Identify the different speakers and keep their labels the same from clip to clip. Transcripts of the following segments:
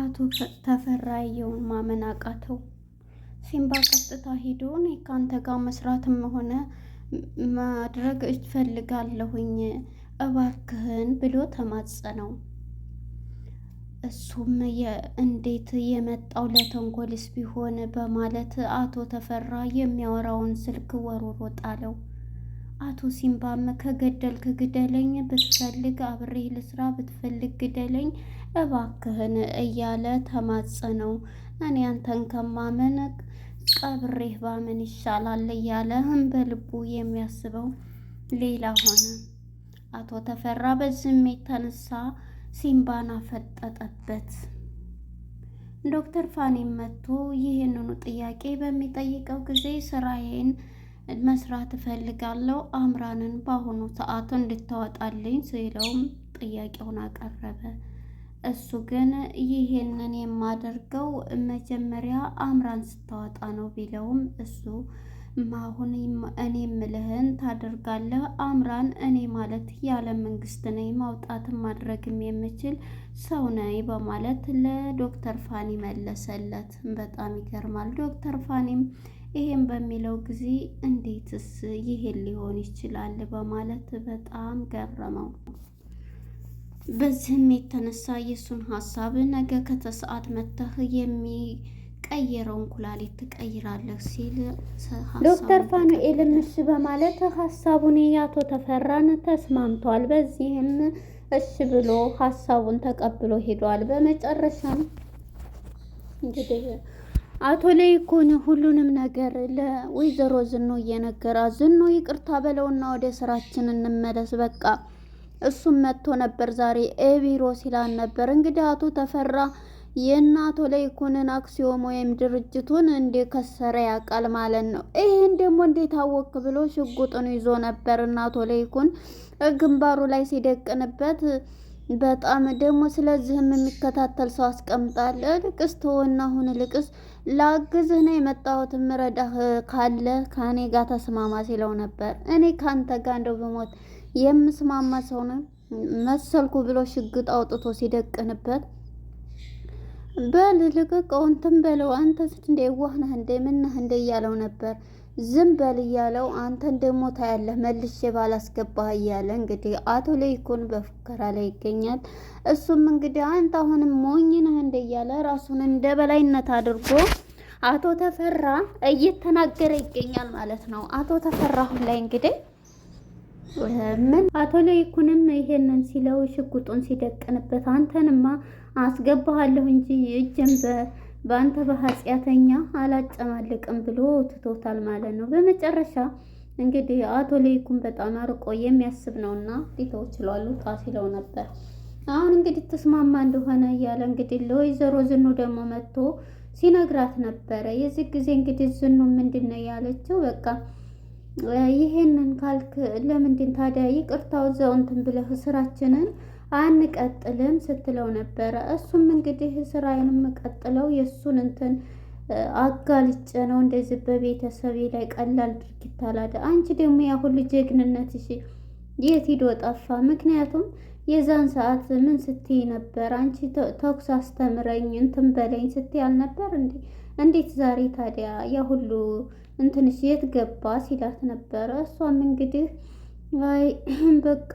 Speaker 1: አቶ ተፈራየውን ማመን አቃተው። ሲምባ ቀጥታ ሄዶ እኔ ከአንተ ጋር መስራትም ሆነ ማድረግ እፈልጋለሁኝ እባክህን ብሎ ተማጸነው። እሱም እንዴት የመጣው ለተንኮልስ ቢሆን በማለት አቶ ተፈራ የሚያወራውን ስልክ ወርውሮ ጣለው። አቶ ሲምባም ከገደልክ ግደለኝ፣ ብትፈልግ አብሬህ ልስራ፣ ብትፈልግ ግደለኝ እባክህን እያለ ተማጸነው። እኔ አንተን ከማመን ቀብሬህ ባምን ይሻላል እያለ በልቡ የሚያስበው ሌላ ሆነ። አቶ ተፈራ በዚህም የተነሳ ሲምባን አፈጠጠበት። ዶክተር ፋኒም መጥቶ ይህንኑ ጥያቄ በሚጠይቀው ጊዜ ስራዬን መስራት እፈልጋለሁ፣ አምራንን በአሁኑ ሰዓት እንድታወጣልኝ ሲለውም ጥያቄውን አቀረበ። እሱ ግን ይሄንን የማደርገው መጀመሪያ አምራን ስታወጣ ነው ቢለውም እሱ አሁን እኔ ምልህን ታደርጋለህ። አምራን እኔ ማለት ያለ መንግስት ነኝ፣ ማውጣትም ማድረግም የምችል ሰው ነኝ በማለት ለዶክተር ፋኒ መለሰለት። በጣም ይገርማል። ዶክተር ፋኒም ይሄን በሚለው ጊዜ እንዴትስ ይሄን ሊሆን ይችላል በማለት በጣም ገረመው። በዚህም የተነሳ የሱን ሀሳብ ነገ ከተሰዓት መተህ የሚቀየረውን ኩላሊት ትቀይራለህ ሲል ዶክተር ፋኑኤልም እሺ በማለት ሀሳቡን የአቶ ተፈራን ተስማምቷል። በዚህም እሺ ብሎ ሀሳቡን ተቀብሎ ሄዷል። በመጨረሻም እንግዲህ አቶ ለይኩን ሁሉንም ነገር ለወይዘሮ ዝኖ እየነገራ ዝኖ ይቅርታ በለውና ወደ ስራችን እንመለስ በቃ እሱም መጥቶ ነበር ዛሬ ቢሮ ሲላን ነበር። እንግዲህ አቶ ተፈራ የእናቶ ለይኩንን አክሲዮን ወይም ድርጅቱን እንደከሰረ ያውቃል ማለት ነው። ይሄን ደግሞ እንዴት አወቅ ብሎ ሽጉጡን ይዞ ነበር እናቶ ለይኩን ግንባሩ ላይ ሲደቅንበት በጣም ደግሞ ስለዚህም የሚከታተል ሰው አስቀምጣለ። ልቅስ ተወና አሁን ልቅስ ላግዝህ ነው የመጣሁት፣ ምረዳህ ካለ ከኔ ጋር ተስማማ ሲለው ነበር። እኔ ካንተ ጋር እንደው በሞት የምስማማ ሰው ነው መሰልኩ ብሎ ሽጉጥ አውጥቶ ሲደቅንበት በል ልቀቀው እንትን በለው አንተ እንደ ዋህ ነህ እንደ ምን ነህ እንደ እያለው ነበር። ዝም በል እያለው አንተን ደግሞ ታያለህ መልሼ ባላስገባህ እያለ እንግዲህ አቶ ለይኩን በፉከራ ላይ ይገኛል። እሱም እንግዲህ አንተ አሁንም ሞኝ ነህ እንደ እያለ ራሱን እንደ በላይነት አድርጎ አቶ ተፈራ እየተናገረ ይገኛል ማለት ነው። አቶ ተፈራ አሁን ላይ እንግዲህ ምን አቶ ለይኩንም ይሄንን ሲለው ሽጉጡን ሲደቅንበት አንተንማ አስገባሃለሁ እንጂ እጅን በአንተ በኃጢአተኛ አላጨማልቅም ብሎ ትቶታል ማለት ነው። በመጨረሻ እንግዲህ አቶ ለይኩን በጣም አርቆ የሚያስብ ነውና ሊተው ችሏል። ውጣ ሲለው ነበር። አሁን እንግዲህ ተስማማ እንደሆነ እያለ እንግዲህ ለወይዘሮ ዝኑ ደግሞ መጥቶ ሲነግራት ነበረ። የዚህ ጊዜ እንግዲህ ዝኑ ምንድነው ያለችው? በቃ ይሄንን ካልክ ለምንድን ታዲያ ይቅርታው እዛው እንትን ብለህ ስራችንን አንቀጥልም ስትለው ነበረ። እሱም እንግዲህ ስራዬን የምቀጥለው የእሱን እንትን አጋልጬ ነው እንደዚህ በቤተሰቤ ላይ ቀላል ድርጊት አላደ። አንቺ ደግሞ ያ ሁሉ ጀግንነትሽ የት ሂዶ ጠፋ? ምክንያቱም የዛን ሰዓት ምን ስትይ ነበር? አንቺ ተኩስ አስተምረኝ እንትን በለኝ ስትይ አልነበር እንዴ? እንዴት ዛሬ ታዲያ ያ ሁሉ እንትንሽ የት ገባ ሲላት ነበረ። እሷም እንግዲህ አይ በቃ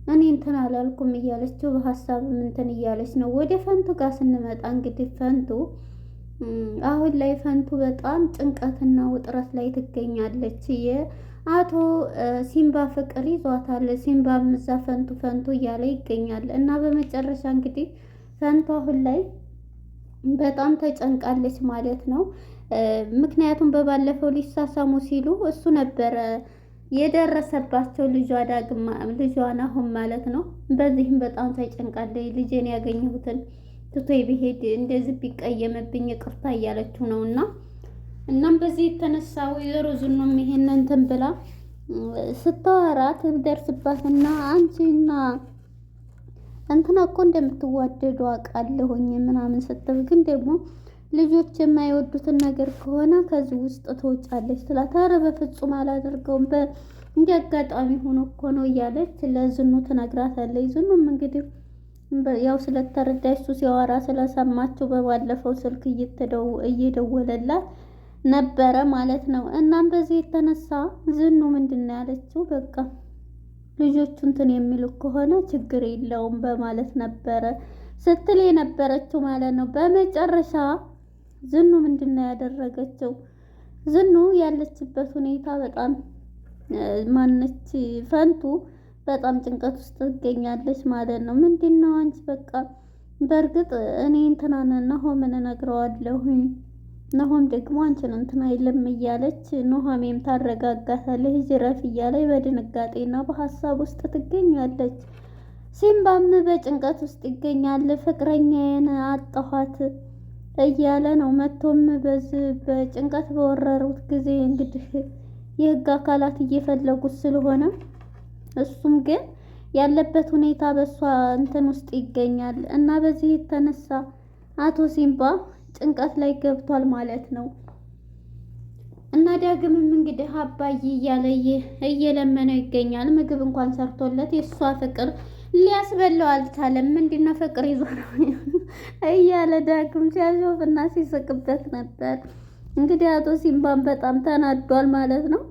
Speaker 1: እኔ እንትን አላልኩም እያለችው በሀሳብ እንትን እያለች ነው። ወደ ፈንቱ ጋር ስንመጣ እንግዲህ ፈንቱ አሁን ላይ ፈንቱ በጣም ጭንቀትና ውጥረት ላይ ትገኛለች። የአቶ ሲምባ ፍቅር ይዟታል። ሲምባም እዛ ፈንቱ ፈንቱ እያለ ይገኛል። እና በመጨረሻ እንግዲህ ፈንቱ አሁን ላይ በጣም ተጨንቃለች ማለት ነው። ምክንያቱም በባለፈው ሊሳሳሙ ሲሉ እሱ ነበረ የደረሰባቸው ልጇን አሁን ማለት ነው። በዚህም በጣም ተጨንቃለች። ልጄን ያገኘሁትን ትቶይ ቢሄድ እንደዚህ ቢቀየምብኝ ይቅርታ እያለችው ነው። እናም በዚህ የተነሳ ወይዘሮ ዝኑም ይሄንን እንትን ብላ ስታወራት ደርስባትና አንቺና እንትና እኮ እንደምትዋደዱ አውቃለሁኝ ምናምን ስትል ግን ደግሞ ልጆች የማይወዱትን ነገር ከሆነ ከዚህ ውስጥ ትወጫለች ትላት። ኧረ በፍጹም አላደርገውም እንደ አጋጣሚ ሆኖ እኮ ነው እያለች ለዝኑ ትነግራታለች። ዝኑም እንግዲህ ያው ስለተረዳች እሱ ሲያወራ ስለሰማችው በባለፈው ስልክ እየደወለላት ነበረ ማለት ነው። እናም በዚህ የተነሳ ዝኑ ምንድን ነው ያለችው? በቃ ልጆቹ እንትን የሚሉ ከሆነ ችግር የለውም በማለት ነበረ ስትል የነበረችው ማለት ነው። በመጨረሻ ዝኑ ምንድን ነው ያደረገችው? ዝኑ ያለችበት ሁኔታ በጣም ማነች ፈንቱ በጣም ጭንቀት ውስጥ ትገኛለች ማለት ነው። ምንድን ነው አንቺ? በቃ በእርግጥ እኔ እንትናን ናሆምን እነግረዋለሁኝ ናሆም ደግሞ አንቺን እንትን አይልም እያለች ኑሃሜም ታረጋጋታለች። ጅረፍ እያለች በድንጋጤና በሀሳብ ውስጥ ትገኛለች። ሲምባም በጭንቀት ውስጥ ይገኛል። ፍቅረኛዬን አጣኋት እያለ ነው። መቶም በዚህ በጭንቀት በወረሩት ጊዜ እንግዲህ የህግ አካላት እየፈለጉት ስለሆነ እሱም ግን ያለበት ሁኔታ በእሷ እንትን ውስጥ ይገኛል እና በዚህ የተነሳ አቶ ሲምባ ጭንቀት ላይ ገብቷል ማለት ነው። እና ዳግምም እንግዲህ አባዬ እያለ እየለመነው ይገኛል። ምግብ እንኳን ሰርቶለት የእሷ ፍቅር ሊያስበላው አልቻለም። ምንድነው ፍቅር ይዞ ነው እያለ ዳግም ሲያሾፍና ሲስቅበት ነበር። እንግዲህ አቶ ሲምባን በጣም ተናዷል ማለት ነው።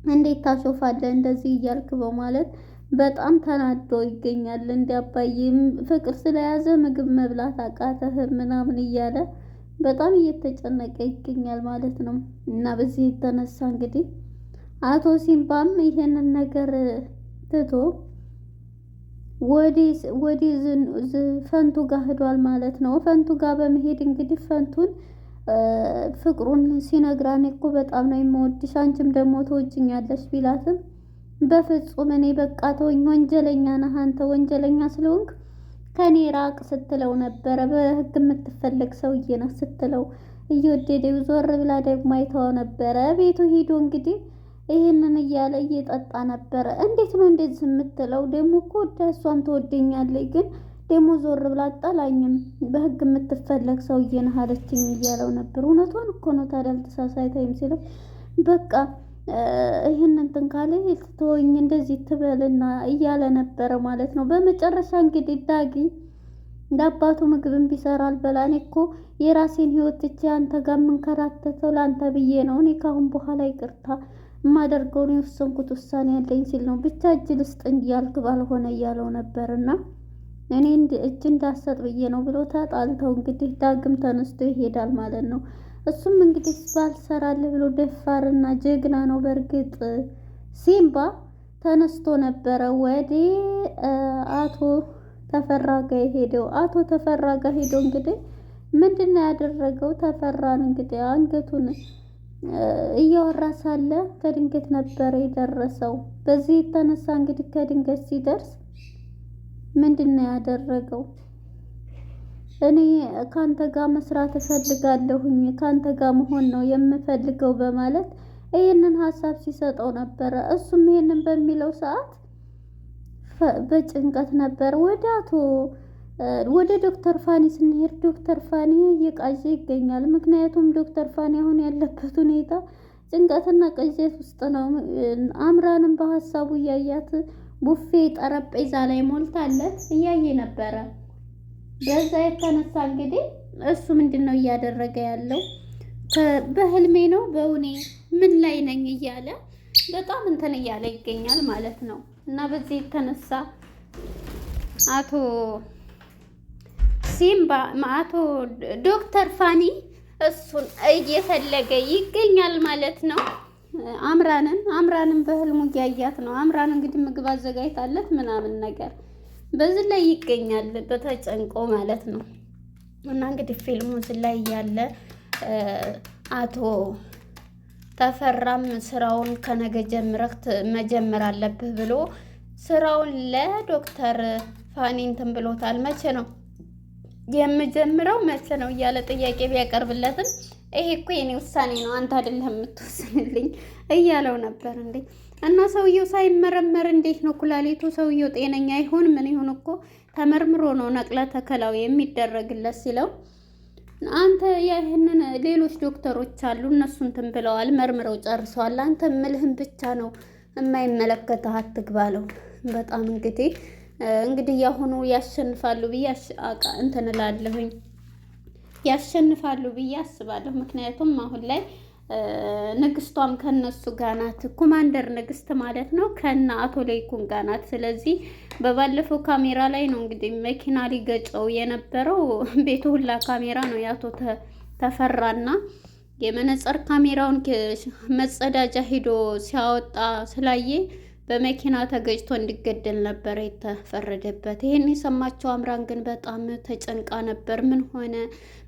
Speaker 1: እንዴት ታሾፋለህ እንደዚህ እያልክ በማለት በጣም ተናዶ ይገኛል። እንደ አባዬም ፍቅር ስለያዘ ምግብ መብላት አቃተህ ምናምን እያለ በጣም እየተጨነቀ ይገኛል ማለት ነው። እና በዚህ የተነሳ እንግዲህ አቶ ሲምባም ይሄንን ነገር ትቶ ወደ ፈንቱ ጋር ሄዷል ማለት ነው። ፈንቱ ጋር በመሄድ እንግዲህ ፈንቱን ፍቅሩን ሲነግራን እኮ በጣም ነው የምወድሽ አንቺም ደግሞ ትወጂኛለሽ ቢላትም በፍጹም እኔ በቃ ተወኝ፣ ወንጀለኛ ነህ አንተ፣ ወንጀለኛ ስለሆንክ ከኔ ራቅ ስትለው ነበረ። በህግ የምትፈለግ ሰውዬ ነህ ስትለው እየወደደው ዞር ብላ ደግሞ አይተው ነበረ። ቤቱ ሂዶ እንግዲህ ይህንን እያለ እየጠጣ ነበረ። እንዴት ነው እንደዚህ የምትለው? ደግሞ እኮ ወደ እሷም ትወደኛለች፣ ግን ደግሞ ዞር ብላ አጣላኝም፣ በህግ የምትፈለግ ሰውዬ ነህ አለችኝ እያለው ነበር። እውነቷን እኮ ነው ታዲያ አልተሳሳተኝም ሲለው በቃ ይህን እንትን ካለ ትተወኝ እንደዚህ ትበልና እያለ ነበረ ማለት ነው። በመጨረሻ እንግዲህ ዳጊ ለአባቱ ምግብን ቢሰራል በላኔ እኮ የራሴን ህይወት ትቼ አንተ ጋር የምንከራተተው ለአንተ ብዬ ነው። እኔ ካሁን በኋላ ይቅርታ የማደርገውን የወሰንኩት ውሳኔ ያለኝ ሲል ነው። ብቻ እጅ ልስጥ እያልክ ባልሆነ እያለው ነበርና እኔ እጅ እንዳሰጥ ብዬ ነው ብሎ ተጣልተው እንግዲህ ዳግም ተነስቶ ይሄዳል ማለት ነው። እሱም እንግዲህ ባልሰራልህ ብሎ ደፋርና ጀግና ነው። በእርግጥ ሲምባ ተነስቶ ነበረ ወደ አቶ ተፈራ ጋ ሄደው አቶ ተፈራ ጋ ሄደው እንግዲህ ምንድነው ያደረገው? ተፈራን እንግዲህ አንገቱን እያወራ ሳለ ከድንገት ነበረ የደረሰው። በዚህ የተነሳ እንግዲህ ከድንገት ሲደርስ ምንድነው ያደረገው? እኔ ካንተ ጋር መስራት እፈልጋለሁኝ፣ ካንተ ጋር መሆን ነው የምፈልገው በማለት ይህንን ሀሳብ ሲሰጠው ነበረ። እሱም ይህንን በሚለው ሰዓት በጭንቀት ነበር። ወደ ዶክተር ፋኒ ስንሄድ ዶክተር ፋኒ እየቃዠ ይገኛል። ምክንያቱም ዶክተር ፋኒ አሁን ያለበት ሁኔታ ጭንቀትና ቅዠት ውስጥ ነው። አምራንም በሀሳቡ እያያት ቡፌ ጠረጴዛ ላይ ሞልታለት እያየ ነበረ። በዛ የተነሳ እንግዲህ እሱ ምንድነው እያደረገ ያለው? በህልሜ ነው በእውኔ ምን ላይ ነኝ እያለ በጣም እንትን እያለ ይገኛል ማለት ነው። እና በዚህ የተነሳ አቶ ዶክተር ፋኒ እሱን እየፈለገ ይገኛል ማለት ነው። አምራንን በህልሙ እያያት ነው። አምራን እንግዲህ ምግብ አዘጋጅታለት ምናምን ነገር በዚህ ላይ ይገኛል በተጨንቆ ማለት ነው። እና እንግዲህ ፊልሙ እዚህ ላይ ያለ አቶ ተፈራም ስራውን ከነገ ጀምረህ መጀመር አለብህ ብሎ ስራውን ለዶክተር ፋኒ እንትን ብሎታል። መቼ ነው የምጀምረው መቼ ነው እያለ ጥያቄ ቢያቀርብለትም ይሄ እኮ የኔ ውሳኔ ነው አንተ አይደለህም የምትወስንልኝ እያለው ነበር እንዴ። እና ሰውየው ሳይመረመር እንዴት ነው ኩላሊቱ? ሰውየው ጤነኛ ይሆን ምን ይሆን እኮ ተመርምሮ ነው ነቅለ ተከላው የሚደረግለት ሲለው አንተ ይህንን ሌሎች ዶክተሮች አሉ እነሱ እንትን ብለዋል መርምረው ጨርሰዋል። አንተ ምልህን ብቻ ነው የማይመለከተህ አትግባለው። በጣም እንግዲህ እንግዲህ ያሁኑ ያሸንፋሉ ብዬ እንትን እላለሁኝ ያሸንፋሉ ብዬ አስባለሁ። ምክንያቱም አሁን ላይ ንግስቷም ከነሱ ጋር ናት። ኮማንደር ንግስት ማለት ነው ከነ አቶ ለይኩን ጋር ናት። ስለዚህ በባለፈው ካሜራ ላይ ነው እንግዲህ መኪና ሊገጨው የነበረው ቤቱ ሁላ ካሜራ ነው የአቶ ተፈራና የመነጽር ካሜራውን መጸዳጃ ሂዶ ሲያወጣ ስላየ በመኪና ተገጭቶ እንዲገደል ነበር የተፈረደበት። ይሄን የሰማቸው አምራን ግን በጣም ተጨንቃ ነበር። ምን ሆነ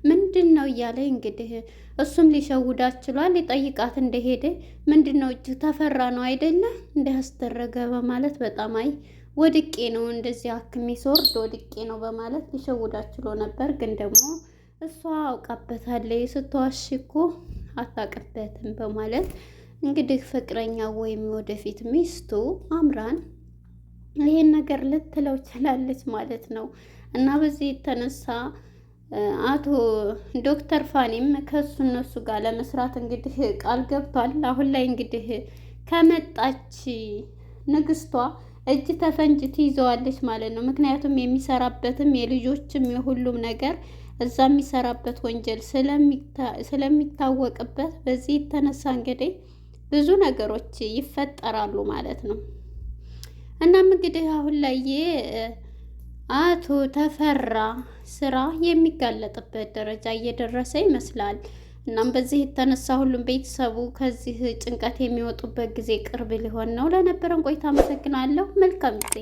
Speaker 1: ምንድን ነው እያለ እንግዲህ እሱም ሊሸውዳት ችሏል። ሊጠይቃት እንደሄደ ምንድን ነው እጅ ተፈራ ነው አይደለ እንዲያስደረገ በማለት በጣም ወድቄ ነው እንደዚህ አክሜ ስወርድ ወድቄ ነው በማለት ሊሸውዳት ችሎ ነበር። ግን ደግሞ እሷ አውቃበታለች ስትዋሽ እኮ አታውቅበትም በማለት እንግዲህ ፍቅረኛ ወይም ወደፊት ሚስቱ አምራን ይሄን ነገር ልትለው ችላለች ማለት ነው። እና በዚህ የተነሳ አቶ ዶክተር ፋኒም እነሱ ጋር ለመስራት እንግዲህ ቃል ገብቷል። አሁን ላይ እንግዲህ ከመጣች ንግስቷ እጅ ተፈንጅ ትይዘዋለች ማለት ነው። ምክንያቱም የሚሰራበትም የልጆችም የሁሉም ነገር እዛ የሚሰራበት ወንጀል ስለሚታወቅበት በዚህ የተነሳ እንግዲህ ብዙ ነገሮች ይፈጠራሉ ማለት ነው። እናም እንግዲህ አሁን ላይ አቶ ተፈራ ስራ የሚጋለጥበት ደረጃ እየደረሰ ይመስላል። እናም በዚህ የተነሳ ሁሉም ቤተሰቡ ከዚህ ጭንቀት የሚወጡበት ጊዜ ቅርብ ሊሆን ነው። ለነበረን ቆይታ አመሰግናለሁ። መልካም ጊዜ